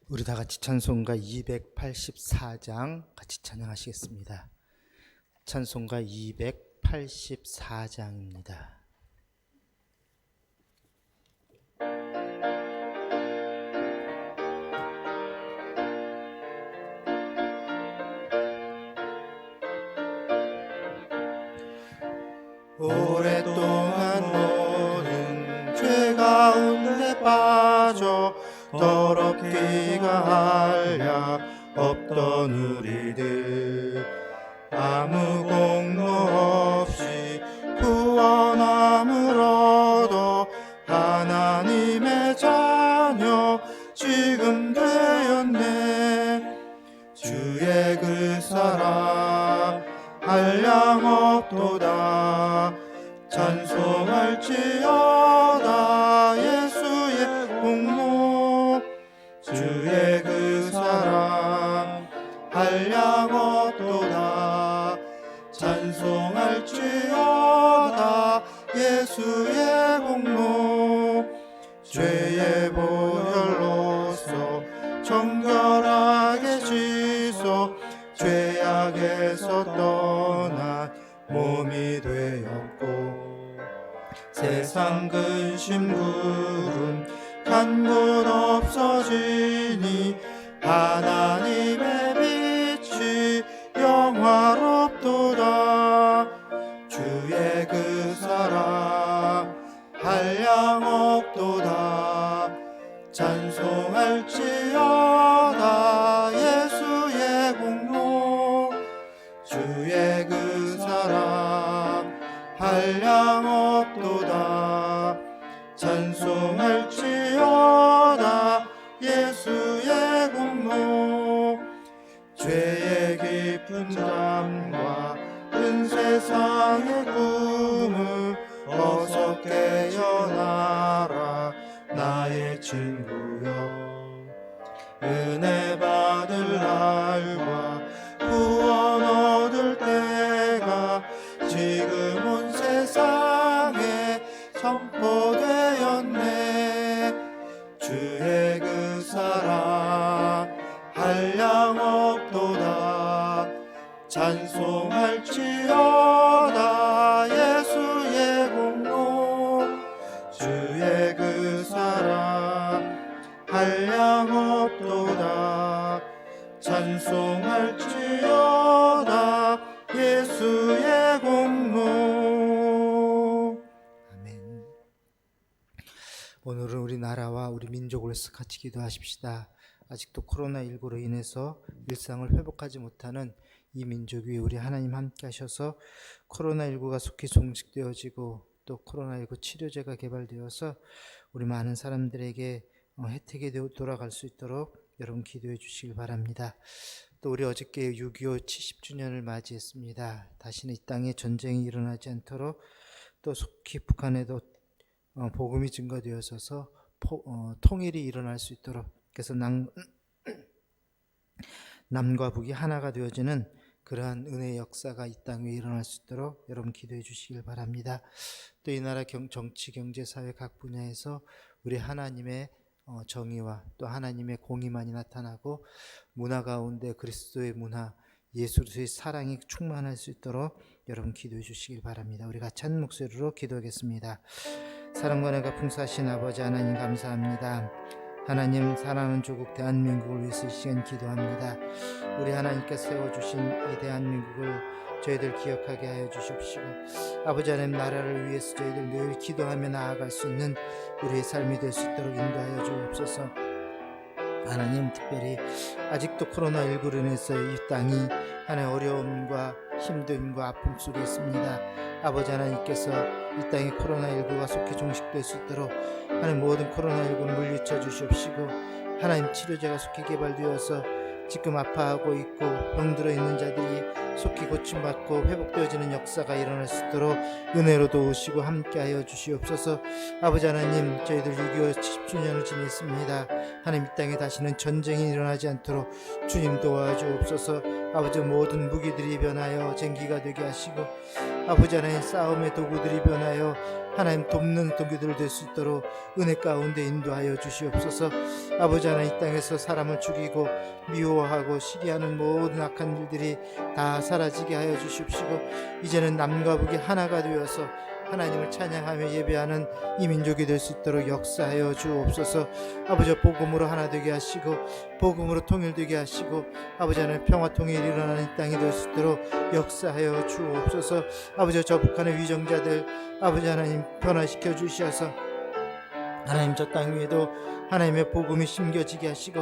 우리 다 같이 찬송가 284장 같이 찬양하시겠습니다. 찬송가 284장입니다. 오랫동안 모든 죄 가운데 빠져 더럽기가 한량 없던 우리들, 아무 공로 없이 구원함을 얻어 하나님의 자녀 지금 되었네. 주의 그 사랑 한량 없도다. 찬송할지어다 예수의 공로. 주의 그 사랑 한량 없도다. 찬송할지어다 예수의 공로. 죄의 보혈로서 정결하게 씻어 죄악에서 떠난 몸이 되었고, 세상 근심 구름 간곳 없어지니 하나님의 빛이 영화롭도다. 주의 그 사랑 한량 없도다. 찬송할지어다 예수의 공로. 주의 그 사랑 한량 없도다. 찬송할지어다 예수의 공로. 죄의 깊은 담과 큰 세상의 꿈을 어서 깨어나라 나의 친구여. 은혜 받을 날과 구원 얻을 때가 지금 온 세상에 선포되었네. 주의 그 사랑 한량 없도다. 찬송할지어다 예수의 공로. 주의 그 사랑 한량 없도다. 찬송할지어다 예수의 공로. 아멘. 오늘은 우리나라와 우리 민족을 위해서 같이 기도하십시다. 아직도 코로나19로 인해서 일상을 회복하지 못하는 이 민족 위에 우리 하나님 함께 하셔서 코로나19가 속히 종식되어지고 또 코로나19 치료제가 개발되어서 우리 많은 사람들에게 혜택이 돌아갈 수 있도록 여러분 기도해 주시길 바랍니다. 또 우리 어저께 6.25 70주년을 맞이했습니다. 다시는 이 땅에 전쟁이 일어나지 않도록 또 속히 북한에도 복음이 증거되어서 통일이 일어날 수 있도록, 그래서 남과 북이 하나가 되어지는 그러한 은혜의 역사가 이 땅 위에 일어날 수 있도록 여러분 기도해 주시길 바랍니다. 또 이 나라 정치, 경제, 사회 각 분야에서 우리 하나님의 정의와 또 하나님의 공의만이 나타나고 문화 가운데 그리스도의 문화, 예수의 사랑이 충만할 수 있도록 여러분 기도해 주시길 바랍니다. 우리 같이 한 목소리로 기도하겠습니다. 사랑과 은혜가 풍성하신 아버지 하나님 감사합니다. 하나님, 사랑하는 조국 대한민국을 위해서 이 시간 기도합니다. 우리 하나님께서 세워주신 이 대한민국을 저희들 기억하게 하여 주십시오. 아버지 하나님, 나라를 위해서 저희들 늘 기도하며 나아갈 수 있는 우리의 삶이 될 수 있도록 인도하여 주옵소서. 하나님, 특별히 아직도 코로나19로 인해서 이 땅이 하나의 어려움과 힘듦과 아픔 속에 있습니다. 아버지 하나님께서 이 땅에 코로나19가 속히 종식될 수 있도록 하나님 모든 코로나19를 물리쳐 주시옵시고, 하나님 치료제가 속히 개발되어서 지금 아파하고 있고 병들어 있는 자들이 속히 고침받고 회복되어지는 역사가 일어날 수 있도록 은혜로 도우시고 함께하여 주시옵소서. 아버지 하나님, 저희들 6.25 70주년을 지냈습니다. 하나님, 이 땅에 다시는 전쟁이 일어나지 않도록 주님 도와주옵소서. 아버지, 모든 무기들이 변하여 쟁기가 되게 하시고 아버지 하나님, 싸움의 도구들이 변하여 하나님 돕는 도구들 될 수 있도록 은혜 가운데 인도하여 주시옵소서. 아버지 하나님, 이 땅에서 사람을 죽이고 미워하고 시기하는 모든 악한 일들이 다 사라지게 하여 주십시고 이제는 남과 북이 하나가 되어서 하나님을 찬양하며 예배하는 이 민족이 될 수 있도록 역사하여 주옵소서. 아버지, 복음으로 하나 되게 하시고 복음으로 통일되게 하시고 아버지 하나님, 평화 통일이 일어나는 이 땅이 될 수 있도록 역사하여 주옵소서. 아버지, 저 북한의 위정자들 아버지 하나님 변화시켜 주시어서 하나님, 저 땅 위에도 하나님의 복음이 심겨지게 하시고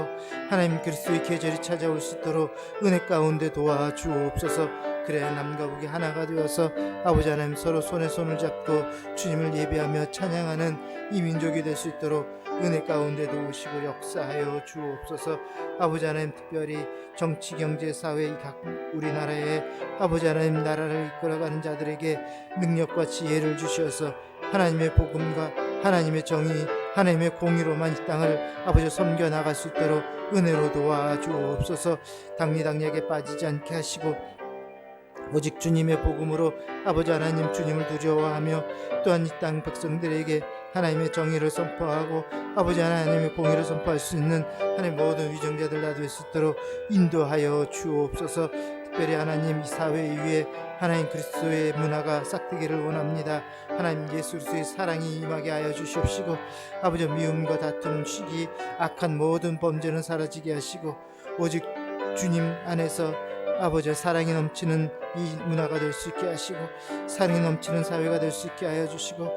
하나님 그리스도의 계절이 찾아올 수 있도록 은혜 가운데 도와주옵소서. 그래야 남과 북이 하나가 되어서 아버지 하나님 서로 손에 손을 잡고 주님을 예배하며 찬양하는 이 민족이 될 수 있도록 은혜 가운데 도우시고 역사하여 주옵소서. 아버지 하나님, 특별히 정치, 경제, 사회 각 우리나라의 아버지 하나님 나라를 이끌어가는 자들에게 능력과 지혜를 주셔서 하나님의 복음과 하나님의 정의, 하나님의 공의로만 이 땅을 아버지 섬겨 나갈 수 있도록 은혜로 도와주옵소서. 당리당략에 빠지지 않게 하시고 오직 주님의 복음으로 아버지 하나님 주님을 두려워하며 또한 이 땅 백성들에게 하나님의 정의를 선포하고 아버지 하나님의 공의를 선포할 수 있는 하나님 모든 위정자들 다 될 수 있도록 인도하여 주옵소서. 특별히 하나님, 이 사회 위에 하나님 그리스도의 문화가 싹트기를 원합니다. 하나님, 예수 그리스도의 사랑이 임하게 하여 주시옵시고 아버지, 미움과 다툼, 시기, 악한 모든 범죄는 사라지게 하시고 오직 주님 안에서 아버지 사랑이 넘치는 이 문화가 될 수 있게 하시고 사랑이 넘치는 사회가 될 수 있게 하여 주시고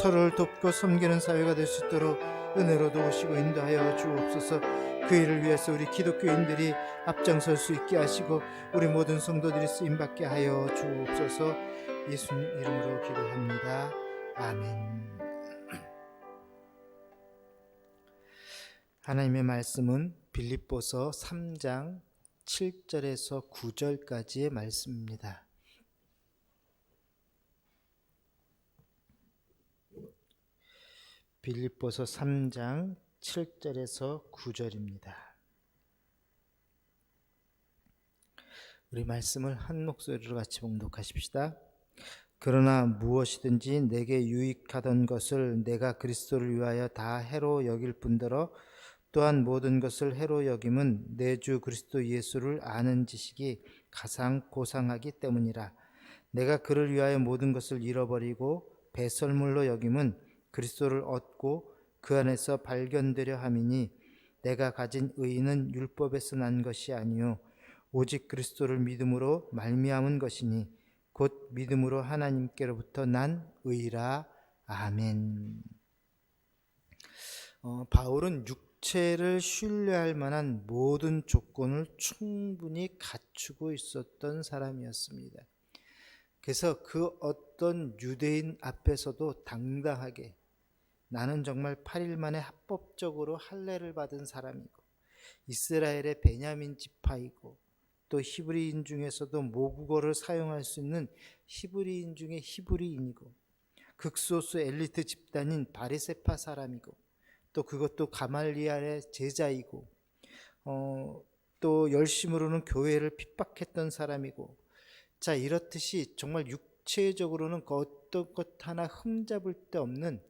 서로를 돕고 섬기는 사회가 될 수 있도록 은혜로 도우시고 인도하여 주옵소서. 그 일을 위해서 우리 기독교인들이 앞장설 수 있게 하시고 우리 모든 성도들이 쓰임받게 하여 주옵소서. 예수님 이름으로 기도합니다. 아멘. 하나님의 말씀은 빌립보서 3장 7절에서 9절까지의 말씀입니다. 빌립보서 3장 7절에서 9절입니다. 우리 말씀을 한 목소리로 같이 봉독하십시다. 그러나 무엇이든지 내게 유익하던 것을 내가 그리스도를 위하여 다 해로 여길 뿐더러 또한 모든 것을 해로 여김은 내 주 그리스도 예수를 아는 지식이 가장 고상하기 때문이라. 내가 그를 위하여 모든 것을 잃어버리고 배설물로 여김은 그리스도를 얻고 그 안에서 발견되려 함이니 내가 가진 의는 율법에서 난 것이 아니요 오직 그리스도를 믿음으로 말미암은 것이니 곧 믿음으로 하나님께로부터 난 의라. 아멘. 바울은 육체를 신뢰할 만한 모든 조건을 충분히 갖추고 있었던 사람이었습니다. 그래서 그 어떤 유대인 앞에서도 당당하게 나는 정말 8일 만에 합법적으로 할례를 받은 사람이고 이스라엘의 베냐민 지파이고 또 히브리인 중에서도 모국어를 사용할 수 있는 히브리인 중에 히브리인이고 극소수 엘리트 집단인 바리새파 사람이고 또 그것도 가말리알의 제자이고 또 열심으로는 교회를 핍박했던 사람이고 자 이렇듯이 정말 육체적으로는 어떤 것 하나 흠잡을 데 없는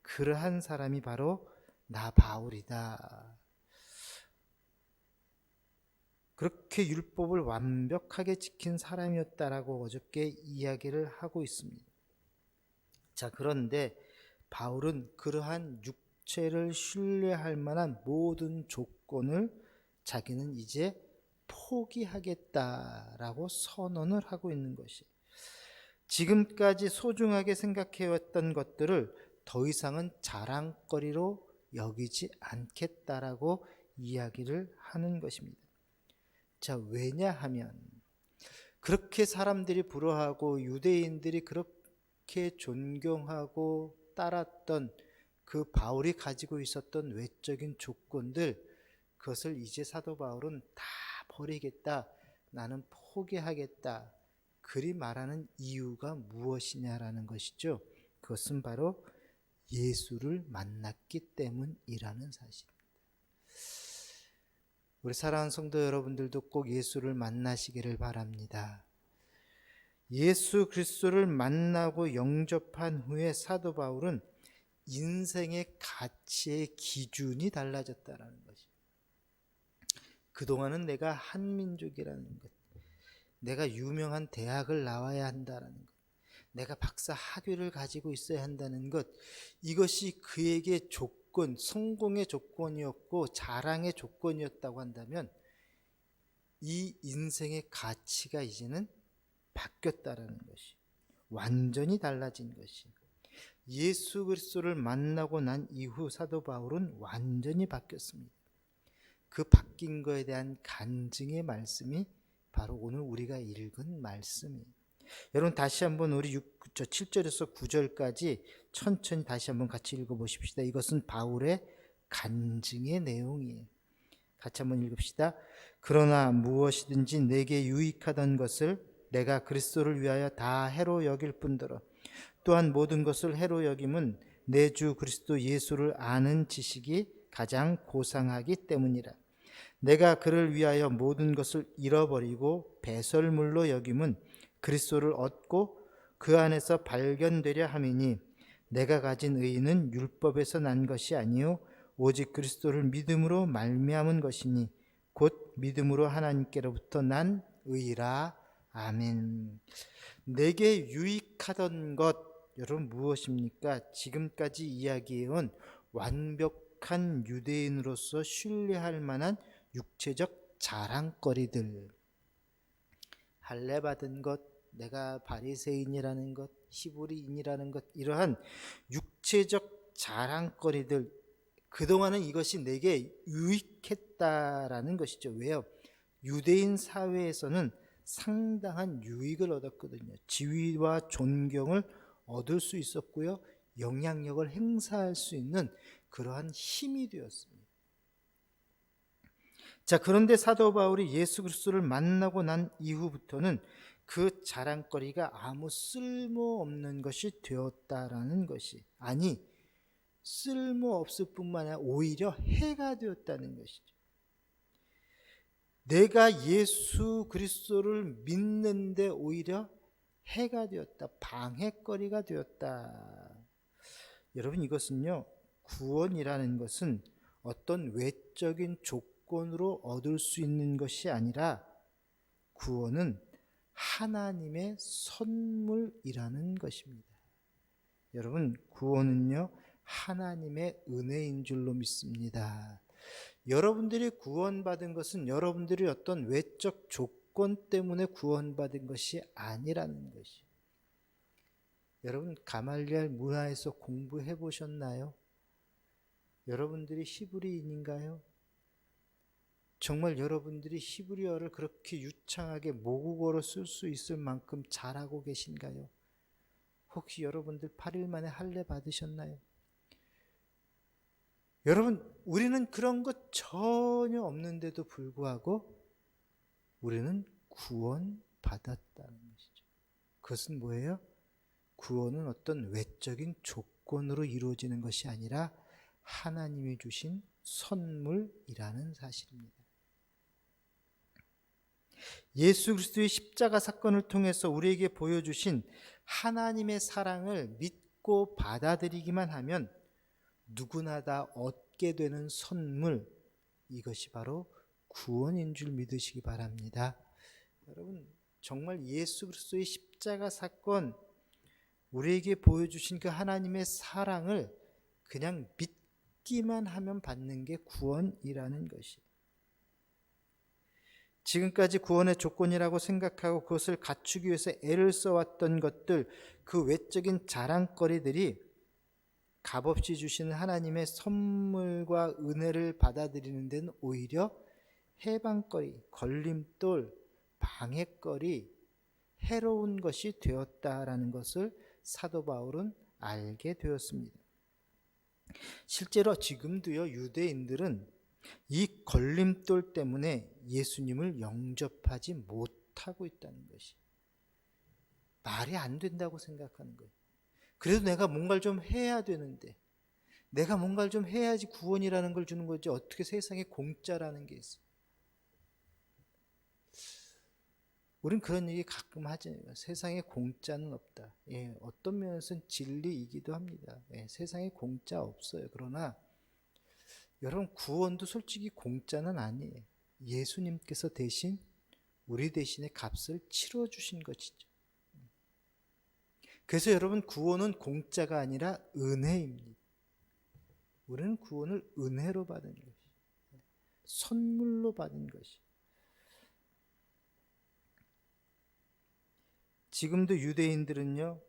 그러한 사람이 바로 나 바울이다. 그렇게 율법을 완벽하게 지킨 사람이었다라고 어저께 이야기를 하고 있습니다. 자 그런데 바울은 그러한 육체를 신뢰할 만한 모든 조건을 자기는 이제 포기하겠다라고 선언을 하고 있는 것이 지금까지 소중하게 생각해왔던 것들을 더 이상은 자랑거리로 여기지 않겠다라고 이야기를 하는 것입니다. 자, 왜냐하면 그렇게 사람들이 부러워하고 유대인들이 그렇게 존경하고 따랐던 그 바울이 가지고 있었던 외적인 조건들 그것을 이제 사도 바울은 다 버리겠다. 나는 포기하겠다. 그리 말하는 이유가 무엇이냐라는 것이죠. 그것은 바로 예수를 만났기 때문이라는 사실입니다. 우리 사랑하는 성도 여러분들도 꼭 예수를 만나시기를 바랍니다. 예수 그리스도를 만나고 영접한 후에 사도 바울은 인생의 가치의 기준이 달라졌다는 것이. 그동안은 내가 한민족이라는 것, 내가 유명한 대학을 나와야 한다는 것, 내가 박사 학위를 가지고 있어야 한다는 것, 이것이 그에게 조건, 성공의 조건이었고 자랑의 조건이었다고 한다면 이 인생의 가치가 이제는 바뀌었다라는 것이, 완전히 달라진 것이. 예수 그리스도를 만나고 난 이후 사도 바울은 완전히 바뀌었습니다. 그 바뀐 것에 대한 간증의 말씀이 바로 오늘 우리가 읽은 말씀이에요. 여러분 다시 한번 우리 7절에서 9절까지 천천히 다시 한번 같이 읽어보십시다. 이것은 바울의 간증의 내용이에요. 같이 한번 읽읍시다. 그러나 무엇이든지 내게 유익하던 것을 내가 그리스도를 위하여 다 해로 여길 뿐더러 또한 모든 것을 해로 여김은 내 주 그리스도 예수를 아는 지식이 가장 고상하기 때문이라. 내가 그를 위하여 모든 것을 잃어버리고 배설물로 여김은 그리스도를 얻고 그 안에서 발견되려 함이니 내가 가진 의는 율법에서 난 것이 아니요 오직 그리스도를 믿음으로 말미암은 것이니 곧 믿음으로 하나님께로부터 난 의라. 아멘. 내게 유익하던 것, 여러분 무엇입니까? 지금까지 이야기해온 완벽한 유대인으로서 신뢰할 만한 육체적 자랑거리들, 할례받은 것, 내가 바리새인이라는 것, 히브리인이라는 것, 이러한 육체적 자랑거리들, 그동안은 이것이 내게 유익했다라는 것이죠. 왜요? 유대인 사회에서는 상당한 유익을 얻었거든요. 지위와 존경을 얻을 수 있었고요, 영향력을 행사할 수 있는 그러한 힘이 되었습니다. 자, 그런데 사도 바울이 예수 그리스도를 만나고 난 이후부터는 그 자랑거리가 아무 쓸모없는 것이 되었다라는 것이, 아니 쓸모없을 뿐만 아니라 오히려 해가 되었다는 것이죠. 내가 예수 그리스도를 믿는데 오히려 해가 되었다, 방해거리가 되었다. 여러분 이것은요, 구원이라는 것은 어떤 외적인 조건으로 얻을 수 있는 것이 아니라 구원은 하나님의 선물이라는 것입니다. 여러분 구원은요 하나님의 은혜인 줄로 믿습니다. 여러분들이 구원받은 것은 여러분들이 어떤 외적 조건 때문에 구원받은 것이 아니라는 것이. 여러분 가말리엘 문화에서 공부해 보셨나요? 여러분들이 히브리인인가요? 정말 여러분들이 히브리어를 그렇게 유창하게 모국어로 쓸 수 있을 만큼 잘하고 계신가요? 혹시 여러분들 8일 만에 할례 받으셨나요? 여러분 우리는 그런 것 전혀 없는데도 불구하고 우리는 구원받았다는 것이죠. 그것은 뭐예요? 구원은 어떤 외적인 조건으로 이루어지는 것이 아니라 하나님이 주신 선물이라는 사실입니다. 예수 그리스도의 십자가 사건을 통해서 우리에게 보여주신 하나님의 사랑을 믿고 받아들이기만 하면 누구나 다 얻게 되는 선물, 이것이 바로 구원인 줄 믿으시기 바랍니다. 여러분 정말 예수 그리스도의 십자가 사건, 우리에게 보여주신 그 하나님의 사랑을 그냥 믿기만 하면 받는 게 구원이라는 것이. 지금까지 구원의 조건이라고 생각하고 그것을 갖추기 위해서 애를 써왔던 것들, 그 외적인 자랑거리들이 값없이 주시는 하나님의 선물과 은혜를 받아들이는 데는 오히려 해방거리, 걸림돌, 방해거리, 해로운 것이 되었다라는 것을 사도 바울은 알게 되었습니다. 실제로 지금도요, 유대인들은 이 걸림돌 때문에 예수님을 영접하지 못하고 있다는 것이 말이 안 된다고 생각하는 거예요. 그래도 내가 뭔가를 좀 해야 되는데, 내가 뭔가를 좀 해야지 구원이라는 걸 주는 거지, 어떻게 세상에 공짜라는 게 있어. 우린 그런 얘기 가끔 하잖아요. 세상에 공짜는 없다. 예, 어떤 면에서는 진리이기도 합니다. 예, 세상에 공짜 없어요. 그러나 여러분, 구원도 솔직히 공짜는 아니에요. 예수님께서 대신 우리 대신에 값을 치러주신 것이죠. 그래서 여러분, 구원은 공짜가 아니라 은혜입니다. 우리는 구원을 은혜로 받은 것이, 선물로 받은 것이. 지금도 유대인들은요,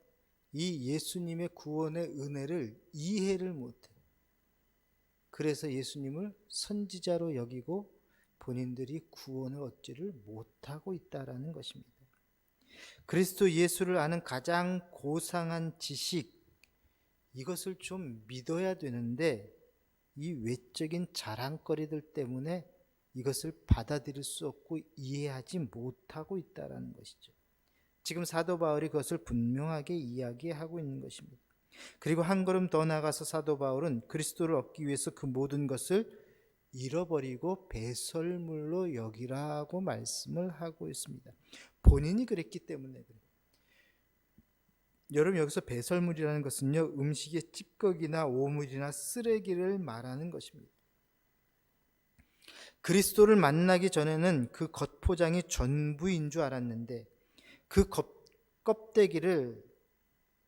이 예수님의 구원의 은혜를 이해를 못해요. 그래서 예수님을 선지자로 여기고 본인들이 구원을 얻지를 못하고 있다는 것입니다. 그리스도 예수를 아는 가장 고상한 지식, 이것을 좀 믿어야 되는데 이 외적인 자랑거리들 때문에 이것을 받아들일 수 없고 이해하지 못하고 있다는 것이죠. 지금 사도 바울이 그것을 분명하게 이야기하고 있는 것입니다. 그리고 한 걸음 더 나가서 사도 바울은 그리스도를 얻기 위해서 그 모든 것을 잃어버리고 배설물로 여기라고 말씀을 하고 있습니다. 본인이 그랬기 때문에 그래요. 여러분, 여기서 배설물이라는 것은요, 음식의 찌꺼기나 오물이나 쓰레기를 말하는 것입니다. 그리스도를 만나기 전에는 그 겉포장이 전부인 줄 알았는데 그 껍데기를,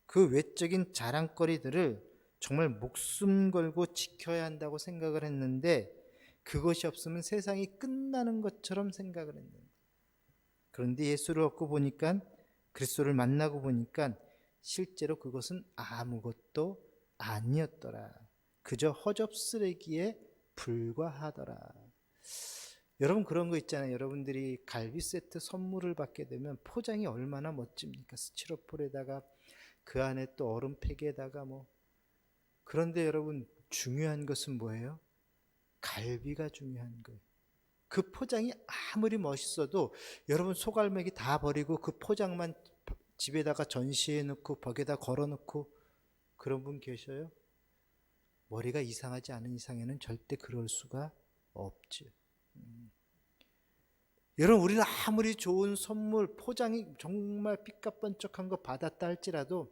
그 외적인 자랑거리들을 정말 목숨 걸고 지켜야 한다고 생각을 했는데 그것이 없으면 세상이 끝나는 것처럼 생각을 했는데, 그런데 예수를 얻고 보니까, 그리스도를 만나고 보니까 실제로 그것은 아무것도 아니었더라. 그저 허접 쓰레기에 불과하더라. 여러분, 그런 거 있잖아요. 여러분들이 갈비 세트 선물을 받게 되면 포장이 얼마나 멋집니까? 스티로폴에다가 그 안에 또 얼음팩에다가 뭐. 그런데 여러분, 중요한 것은 뭐예요? 갈비가 중요한 거예요. 그 포장이 아무리 멋있어도 여러분, 소갈매기 다 버리고 그 포장만 집에다가 전시해 놓고 벽에다 걸어 놓고 그런 분 계셔요? 머리가 이상하지 않은 이상에는 절대 그럴 수가 없죠. 여러분, 우리는 아무리 좋은 선물, 포장이 정말 삐까번쩍한 거 받았다 할지라도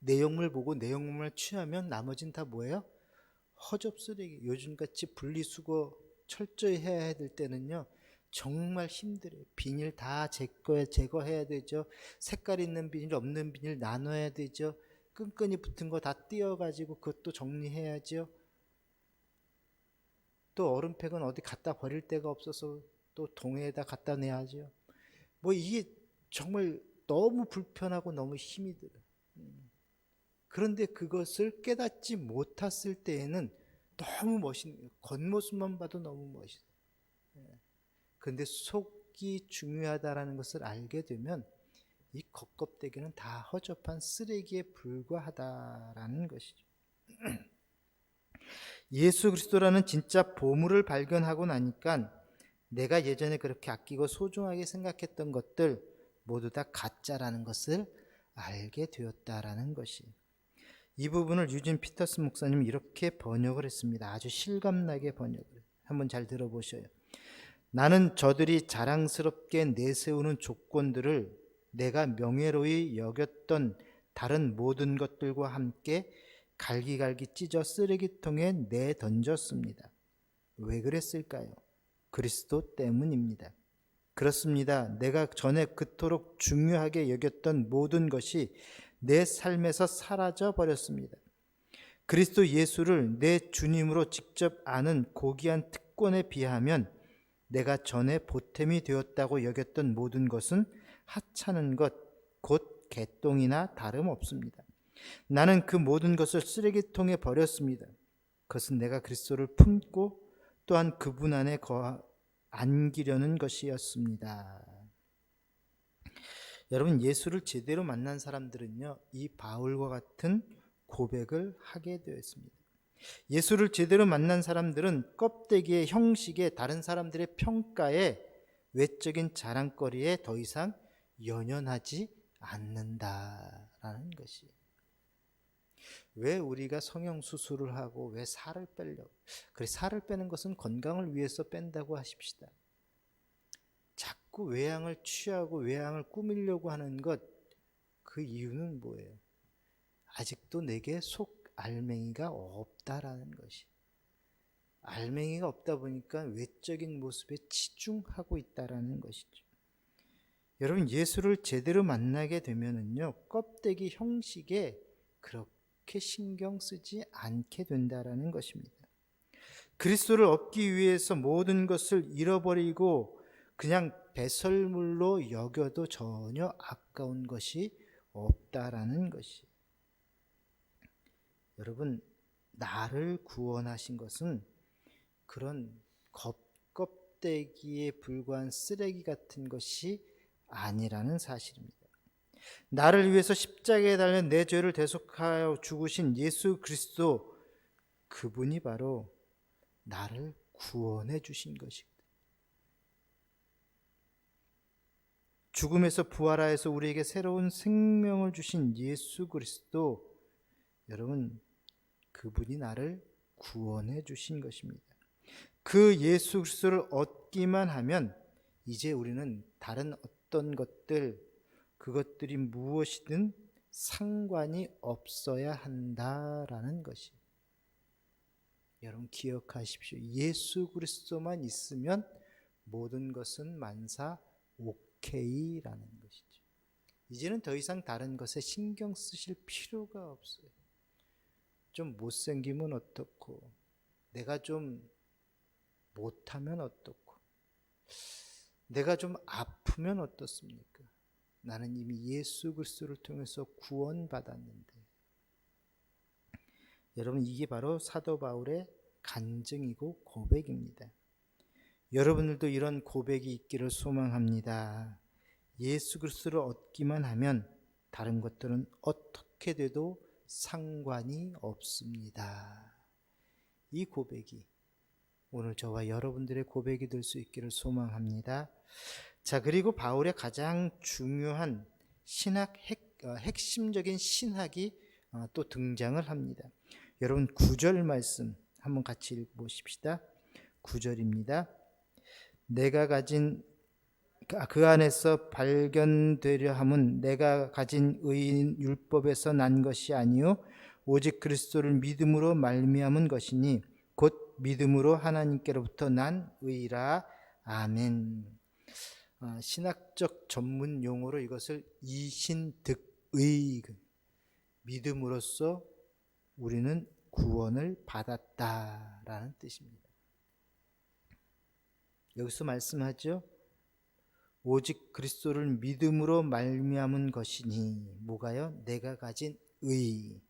내용물 보고 내용물만 취하면 나머진 다 뭐예요? 허접 쓰레기. 요즘같이 분리수거 철저히 해야 될 때는요, 정말 힘들어요. 비닐 다 제거해야 되죠. 색깔 있는 비닐, 없는 비닐 나눠야 되죠. 끈끈이 붙은 거 다 띄어가지고 그것도 정리해야죠. 또 얼음팩은 어디 갖다 버릴 데가 없어서 또 동해에다 갖다 내야죠. 뭐 이게 정말 너무 불편하고 너무 힘이 들어요. 그런데 그것을 깨닫지 못했을 때에는 너무 멋있는, 겉모습만 봐도 너무 멋있어요. 그런데 속이 중요하다는 것을 알게 되면 이 겉껍데기는 다 허접한 쓰레기에 불과하다라는 것이죠. 예수 그리스도라는 진짜 보물을 발견하고 나니까 내가 예전에 그렇게 아끼고 소중하게 생각했던 것들 모두 다 가짜라는 것을 알게 되었다라는 것이. 이 부분을 유진 피터스 목사님이 이렇게 번역을 했습니다. 아주 실감나게 번역을. 한번 잘 들어보셔요. 나는 저들이 자랑스럽게 내세우는 조건들을 내가 명예로이 여겼던 다른 모든 것들과 함께 갈기갈기 찢어 쓰레기통에 내던졌습니다. 왜 그랬을까요? 그리스도 때문입니다. 그렇습니다. 내가 전에 그토록 중요하게 여겼던 모든 것이 내 삶에서 사라져 버렸습니다. 그리스도 예수를 내 주님으로 직접 아는 고귀한 특권에 비하면 내가 전에 보탬이 되었다고 여겼던 모든 것은 하찮은 것, 곧 개똥이나 다름없습니다. 나는 그 모든 것을 쓰레기통에 버렸습니다. 그것은 내가 그리스도를 품고 또한 그분 안에 안기려는 것이었습니다. 여러분, 예수를 제대로 만난 사람들은요, 이 바울과 같은 고백을 하게 되었습니다. 예수를 제대로 만난 사람들은 껍데기의 형식에, 다른 사람들의 평가에, 외적인 자랑거리에 더 이상 연연하지 않는다라는 것이. 왜 우리가 성형수술을 하고 왜 살을 빼려고? 그래, 살을 빼는 것은 건강을 위해서 뺀다고 하십시다. 자꾸 외양을 취하고 외양을 꾸미려고 하는 것, 그 이유는 뭐예요? 아직도 내게 속 알맹이가 없다라는 것이. 알맹이가 없다 보니까 외적인 모습에 치중하고 있다라는 것이죠. 여러분, 예수를 제대로 만나게 되면은요, 껍데기 형식에 그렇게 신경 쓰지 않게 된다라는 것입니다. 그리스도를 얻기 위해서 모든 것을 잃어버리고 그냥 배설물로 여겨도 전혀 아까운 것이 없다라는 것이. 여러분, 나를 구원하신 것은 그런 껍데기에 불과한 쓰레기 같은 것이 아니라는 사실입니다. 나를 위해서 십자가에 달려 내 죄를 대속하여 죽으신 예수 그리스도, 그분이 바로 나를 구원해 주신 것입니다. 죽음에서 부활하여서 우리에게 새로운 생명을 주신 예수 그리스도, 여러분, 그분이 나를 구원해 주신 것입니다. 그 예수 그리스도를 얻기만 하면 이제 우리는 다른 어떤 것들, 그것들이 무엇이든 상관이 없어야 한다라는 것이. 여러분 기억하십시오. 예수 그리스도만 있으면 모든 것은 만사 오케이라는 것이죠. 이제는 더 이상 다른 것에 신경 쓰실 필요가 없어요. 좀 못생기면 어떻고, 내가 좀 못하면 어떻고, 내가 좀 아프면 어떻습니까? 나는 이미 예수 그리스도를 통해서 구원받았는데. 여러분, 이게 바로 사도 바울의 간증이고 고백입니다. 여러분들도 이런 고백이 있기를 소망합니다. 예수 그리스도를 얻기만 하면 다른 것들은 어떻게 돼도 상관이 없습니다. 이 고백이 오늘 저와 여러분들의 고백이 될 수 있기를 소망합니다. 자, 그리고 바울의 가장 중요한 핵심적인 신학이 또 등장을 합니다. 여러분 9절 말씀 한번 같이 읽어보십시다. 9절입니다. 내가 가진 그 안에서 발견되려 함은 내가 가진 의인 율법에서 난 것이 아니요 오직 그리스도를 믿음으로 말미암은 것이니 곧 믿음으로 하나님께로부터 난 의라. 아멘. 신학적 전문 용어로 이것을 이신득의, 믿음으로써 우리는 구원을 받았다라는 뜻입니다. 여기서 말씀하죠. 오직 그리스도를 믿음으로 말미암은 것이니, 뭐가요? 내가 가진 의,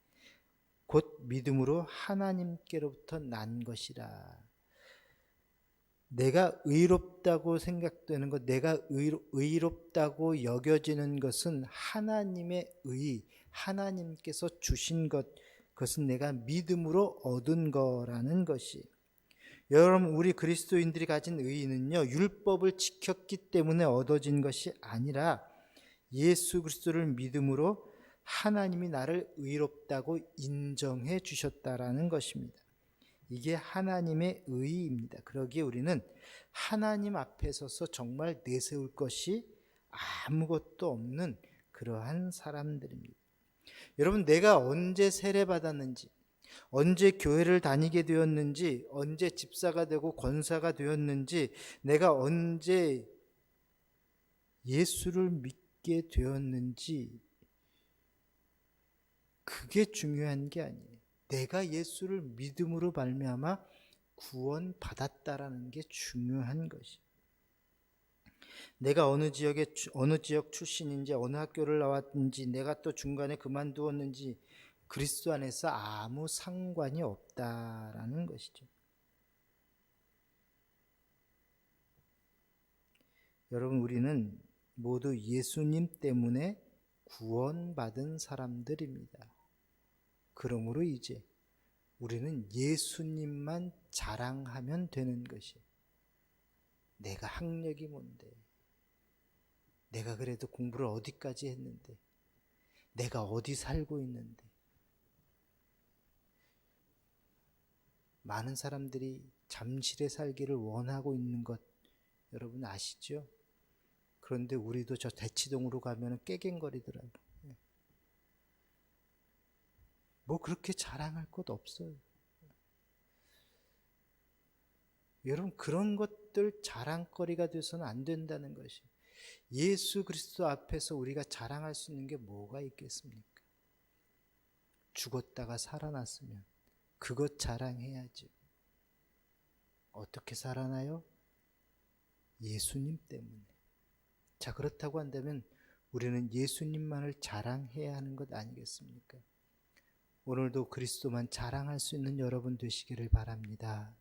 곧 믿음으로 하나님께로부터 난 것이라. 내가 의롭다고 생각되는 것, 내가 의롭다고 여겨지는 것은 하나님의 의, 하나님께서 주신 것, 그것은 내가 믿음으로 얻은 거라는 것이. 여러분, 우리 그리스도인들이 가진 의의는요, 율법을 지켰기 때문에 얻어진 것이 아니라 예수 그리스도를 믿음으로 하나님이 나를 의롭다고 인정해 주셨다라는 것입니다. 이게 하나님의 의의입니다. 그러기에 우리는 하나님 앞에 서서 정말 내세울 것이 아무것도 없는 그러한 사람들입니다. 여러분, 내가 언제 세례받았는지, 언제 교회를 다니게 되었는지, 언제 집사가 되고 권사가 되었는지, 내가 언제 예수를 믿게 되었는지, 그게 중요한 게 아니에요. 내가 예수를 믿음으로 말미암아 구원받았다라는 게 중요한 것이. 내가 어느 지역 출신인지, 어느 학교를 나왔는지, 내가 또 중간에 그만두었는지 그리스도 안에서 아무 상관이 없다라는 것이죠. 여러분, 우리는 모두 예수님 때문에 구원받은 사람들입니다. 그러므로 이제 우리는 예수님만 자랑하면 되는 것이, 내가 학력이 뭔데, 내가 그래도 공부를 어디까지 했는데, 내가 어디 살고 있는데. 많은 사람들이 잠실에 살기를 원하고 있는 것 여러분 아시죠? 그런데 우리도 저 대치동으로 가면 깨갱거리더라고요. 뭐 그렇게 자랑할 것 없어요. 여러분, 그런 것들 자랑거리가 돼서는 안 된다는 것이, 예수 그리스도 앞에서 우리가 자랑할 수 있는 게 뭐가 있겠습니까? 죽었다가 살아났으면 그것 자랑해야죠. 어떻게 살아나요? 예수님 때문에. 자, 그렇다고 한다면 우리는 예수님만을 자랑해야 하는 것 아니겠습니까? 오늘도 그리스도만 자랑할 수 있는 여러분 되시기를 바랍니다.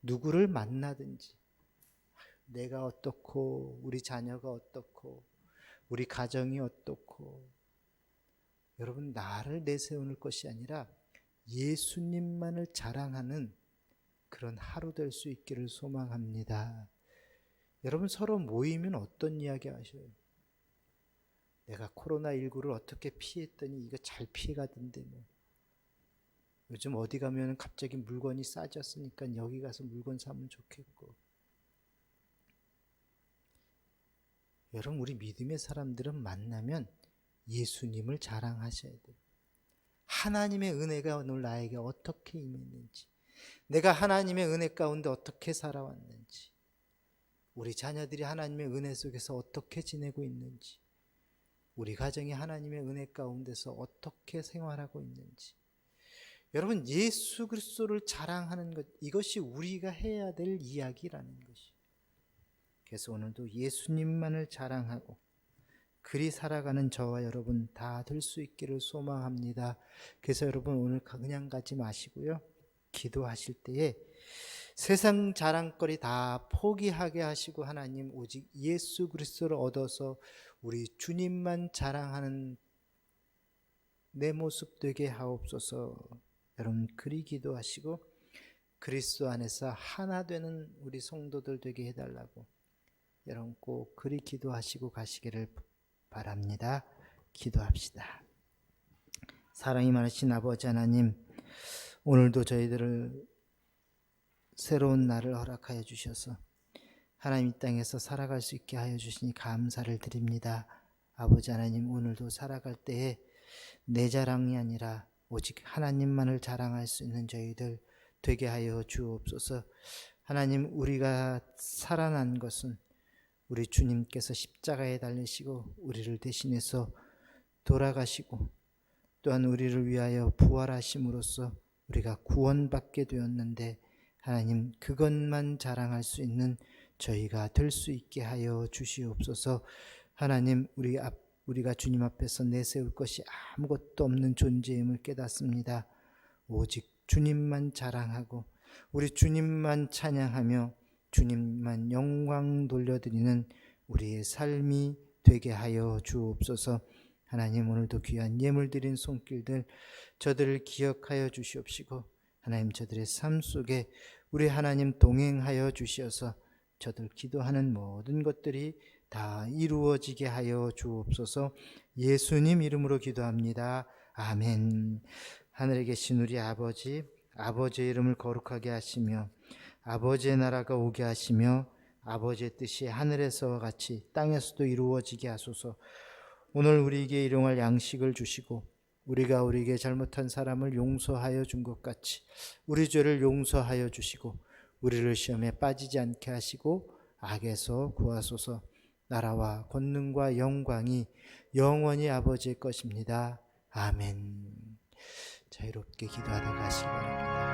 누구를 만나든지, 내가 어떻고, 우리 자녀가 어떻고, 우리 가정이 어떻고, 여러분, 나를 내세우는 것이 아니라 예수님만을 자랑하는 그런 하루 될 수 있기를 소망합니다. 여러분, 서로 모이면 어떤 이야기 하셔요? 내가 코로나19를 어떻게 피했더니 이거 잘 피해가던데, 뭐. 요즘 어디 가면 갑자기 물건이 싸졌으니까 여기 가서 물건 사면 좋겠고. 여러분, 우리 믿음의 사람들은 만나면 예수님을 자랑하셔야 돼요. 하나님의 은혜가 오늘 나에게 어떻게 임했는지, 내가 하나님의 은혜 가운데 어떻게 살아왔는지, 우리 자녀들이 하나님의 은혜 속에서 어떻게 지내고 있는지, 우리 가정이 하나님의 은혜 가운데서 어떻게 생활하고 있는지. 여러분, 예수 그리스도를 자랑하는 것, 이것이 우리가 해야 될 이야기라는 것이. 그래서 오늘도 예수님만을 자랑하고 그리 살아가는 저와 여러분 다 될 수 있기를 소망합니다. 그래서 여러분, 오늘 그냥 가지 마시고요, 기도하실 때에 세상 자랑거리 다 포기하게 하시고 하나님 오직 예수 그리스도를 얻어서 우리 주님만 자랑하는 내 모습 되게 하옵소서. 여러분, 그리 기도하시고 그리스도 안에서 하나 되는 우리 성도들 되게 해달라고 여러분 꼭 그리 기도하시고 가시기를 바랍니다. 기도합시다. 사랑이 많으신 아버지 하나님, 오늘도 저희들을 새로운 날을 허락하여 주셔서 하나님 이 땅에서 살아갈 수 있게 하여 주시니 감사를 드립니다. 아버지 하나님, 오늘도 살아갈 때에 내 자랑이 아니라 오직 하나님만을 자랑할 수 있는 저희들 되게 하여 주옵소서. 하나님, 우리가 살아난 것은 우리 주님께서 십자가에 달리시고 우리를 대신해서 돌아가시고 또한 우리를 위하여 부활하심으로써 우리가 구원받게 되었는데, 하나님 그것만 자랑할 수 있는 저희가 될 수 있게 하여 주시옵소서. 하나님, 우리가 주님 앞에서 내세울 것이 아무것도 없는 존재임을 깨닫습니다. 오직 주님만 자랑하고 우리 주님만 찬양하며 주님만 영광 돌려드리는 우리의 삶이 되게 하여 주옵소서. 하나님, 오늘도 귀한 예물 드린 손길들 저들을 기억하여 주시옵시고 하나님, 저들의 삶 속에 우리 하나님 동행하여 주시어서 저들 기도하는 모든 것들이 다 이루어지게 하여 주옵소서. 예수님 이름으로 기도합니다. 아멘. 하늘에 계신 우리 아버지, 아버지의 이름을 거룩하게 하시며 아버지의 나라가 오게 하시며 아버지의 뜻이 하늘에서와 같이 땅에서도 이루어지게 하소서. 오늘 우리에게 일용할 양식을 주시고 우리가 우리에게 잘못한 사람을 용서하여 준 것 같이 우리 죄를 용서하여 주시고 우리를 시험에 빠지지 않게 하시고 악에서 구하소서. 나라와 권능과 영광이 영원히 아버지의 것입니다. 아멘. 자유롭게 기도하다 가시기 바랍니다.